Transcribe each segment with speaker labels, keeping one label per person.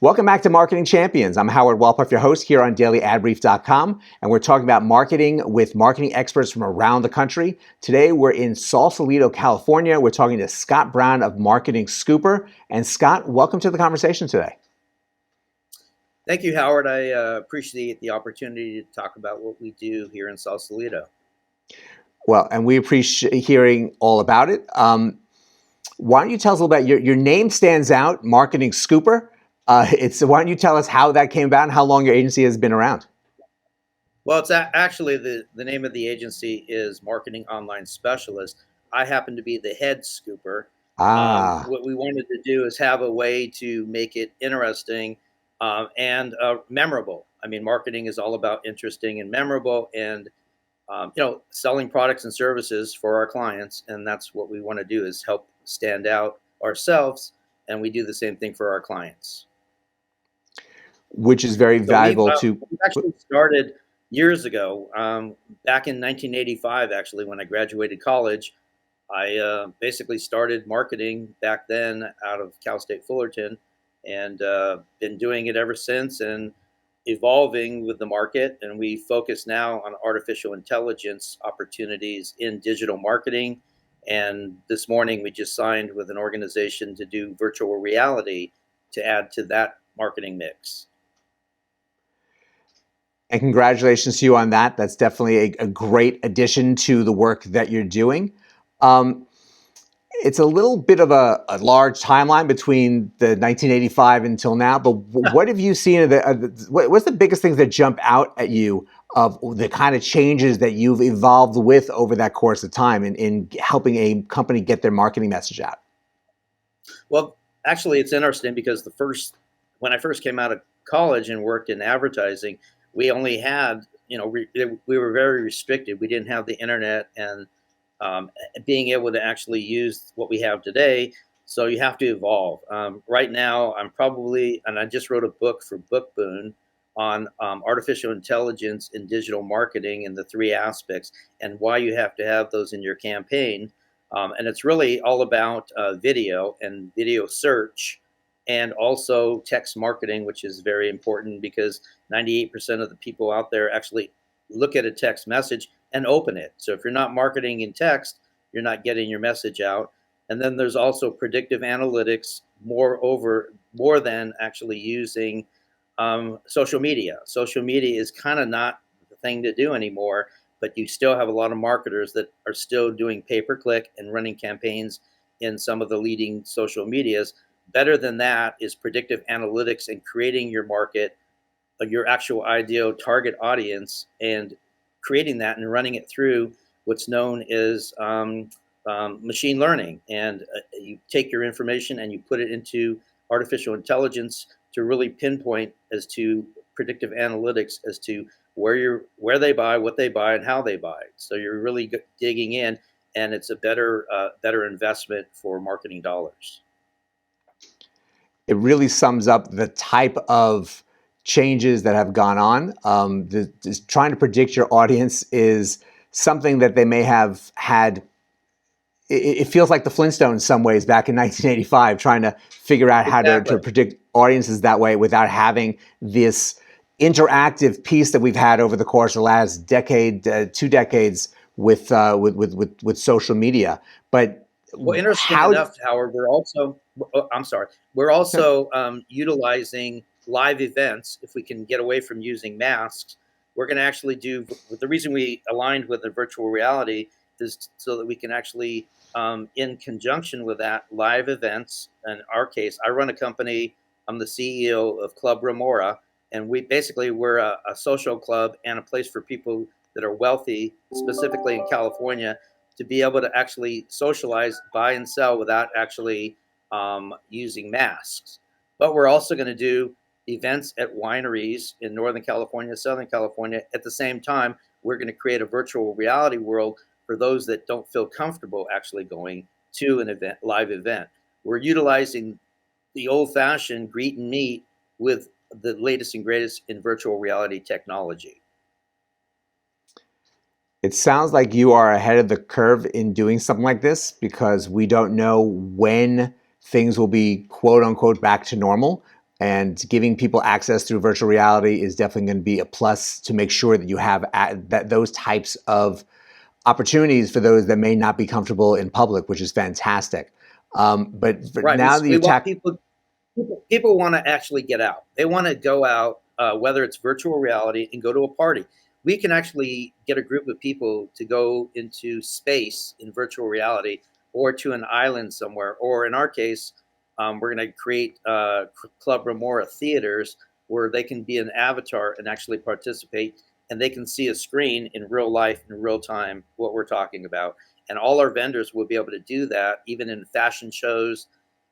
Speaker 1: Welcome back to Marketing Champions. I'm Howard Wolpoff, your host here on dailyadbrief.com, and we're talking about marketing with marketing experts from around the country. Today, we're in Sausalito, California. We're talking to Scott Brown of Marketing Scooper. And Scott, welcome to the conversation today.
Speaker 2: Thank you, Howard. I appreciate the opportunity to talk about what we do here in Sausalito.
Speaker 1: Well, and we appreciate hearing all about it. Why don't you tell us a little about your name stands out, Marketing Scooper. Why don't you tell us how that came about and how long your agency has been around?
Speaker 2: Well, it's actually the name of the agency is Marketing Online Specialist. I happen to be the head scooper. What we wanted to do is have a way to make it interesting and memorable. I mean, marketing is all about interesting and memorable, and selling products and services for our clients, and that's what we want to do is help stand out ourselves, and we do the same thing for our clients.
Speaker 1: Which is very valuable to.
Speaker 2: We actually started years ago, back in 1985. Actually, when I graduated college, I basically started marketing back then out of Cal State Fullerton, and been doing it ever since, and evolving with the market. And we focus now on artificial intelligence opportunities in digital marketing. And this morning, we just signed with an organization to do virtual reality to add to that marketing mix.
Speaker 1: And congratulations to you on that. That's definitely a great addition to the work that you're doing. It's a little bit of a large timeline between the 1985 until now, but what have you seen? What's the biggest things that jump out at you of the kind of changes that you've evolved with over that course of time in helping a company get their marketing message out?
Speaker 2: Well, actually, it's interesting because when I first came out of college and worked in advertising, we only had, we were very restricted. We didn't have the internet and being able to actually use what we have today. So you have to evolve. Right now, and I just wrote a book for Book Boon on artificial intelligence in digital marketing and the three aspects and why you have to have those in your campaign. And it's really all about video and video search, and also text marketing, which is very important because 98% of the people out there actually look at a text message and open it. So if you're not marketing in text, you're not getting your message out. And then there's also predictive analytics, more than actually using social media. Social media is kind of not the thing to do anymore, but you still have a lot of marketers that are still doing pay-per-click and running campaigns in some of the leading social medias. Better than that is predictive analytics and creating your market, your actual ideal target audience, and creating that and running it through what's known as machine learning. And you take your information and you put it into artificial intelligence to really pinpoint as to predictive analytics as to where they buy, what they buy, and how they buy. So you're really digging in, and it's a better investment for marketing dollars.
Speaker 1: It really sums up the type of changes that have gone on. Trying to predict your audience is something that they may have had. It feels like the Flintstones in some ways back in 1985, trying to figure out how to predict audiences that way without having this interactive piece that we've had over the course of the last decade, 2 decades with social media. But
Speaker 2: interesting enough, Howard, we're also utilizing live events. If we can get away from using masks, we're going to actually do. The reason we aligned with the virtual reality is so that we can actually, in conjunction with that, live events. In our case, I run a company. I'm the CEO of Club Remora, and we're a social club and a place for people that are wealthy, specifically in California, to be able to actually socialize, buy and sell without actually using masks. But we're also going to do events at wineries in Northern California, Southern California. At the same time, we're going to create a virtual reality world for those that don't feel comfortable actually going to an event, live event. We're utilizing the old-fashioned greet and meet with the latest and greatest in virtual reality technology.
Speaker 1: It sounds like you are ahead of the curve in doing something like this, because we don't know when things will be quote unquote back to normal. And giving people access through virtual reality is definitely going to be a plus to make sure that you have those types of opportunities for those that may not be comfortable in public, which is fantastic. But
Speaker 2: Right.
Speaker 1: now that
Speaker 2: We
Speaker 1: you
Speaker 2: want
Speaker 1: tack,
Speaker 2: people want to actually get out. They want to go out, whether it's virtual reality, and go to a party. We can actually get a group of people to go into space in virtual reality, or to an island somewhere, or in our case, we're going to create Club Remora theaters where they can be an avatar and actually participate, and they can see a screen in real life, in real time, what we're talking about. And all our vendors will be able to do that, even in fashion shows.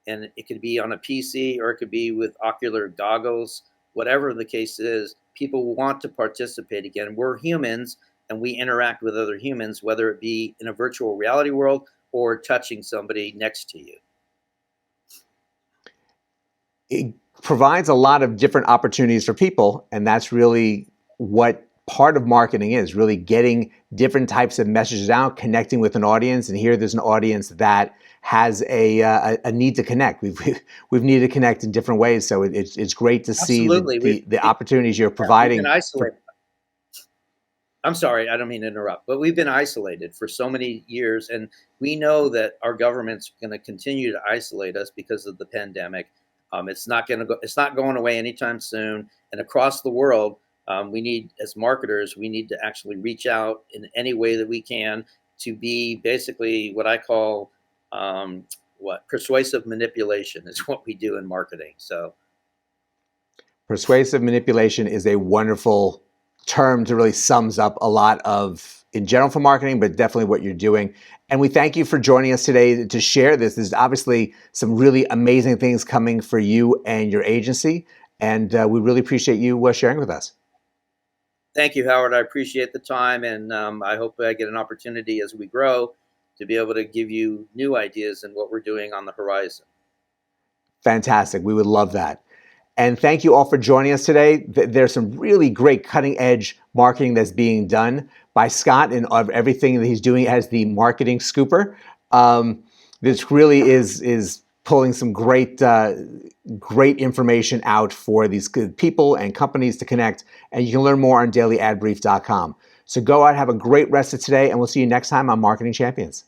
Speaker 2: And it could be on a PC, or it could be with ocular goggles. Whatever the case is, people want to participate again. We're humans, and we interact with other humans, whether it be in a virtual reality world or touching somebody next to you.
Speaker 1: it provides a lot of different opportunities for people, and that's really what part of marketing is, really getting different types of messages out, connecting with an audience. And here there's an audience that has a need to connect. We've needed to connect in different ways, so it's great to see
Speaker 2: Absolutely.
Speaker 1: the opportunities you're
Speaker 2: We've
Speaker 1: providing.
Speaker 2: been isolated. I'm sorry, I don't mean to interrupt, but we've been isolated for so many years, and we know that our government's going to continue to isolate us because of the pandemic. It's not going to go. It's not going away anytime soon. And across the world, we need, as marketers, we need to actually reach out in any way that we can to be basically what I call persuasive manipulation is what we do in marketing. So,
Speaker 1: Persuasive manipulation is a wonderful term to really sums up a lot of, in general, for marketing, but definitely what you're doing. And we thank you for joining us today to share this. There's obviously some really amazing things coming for you and your agency, and we really appreciate you sharing with us.
Speaker 2: thank you, Howard. I appreciate the time, and I hope I get an opportunity as we grow to be able to give you new ideas and what we're doing on the horizon.
Speaker 1: Fantastic. We would love that. And thank you all for joining us today. There's some really great cutting edge marketing that's being done by Scott, and of everything that he's doing as the marketing scooper. This really is pulling some great information out for these good people and companies to connect. And you can learn more on dailyadbrief.com. So go out, have a great rest of today, and we'll see you next time on Marketing Champions.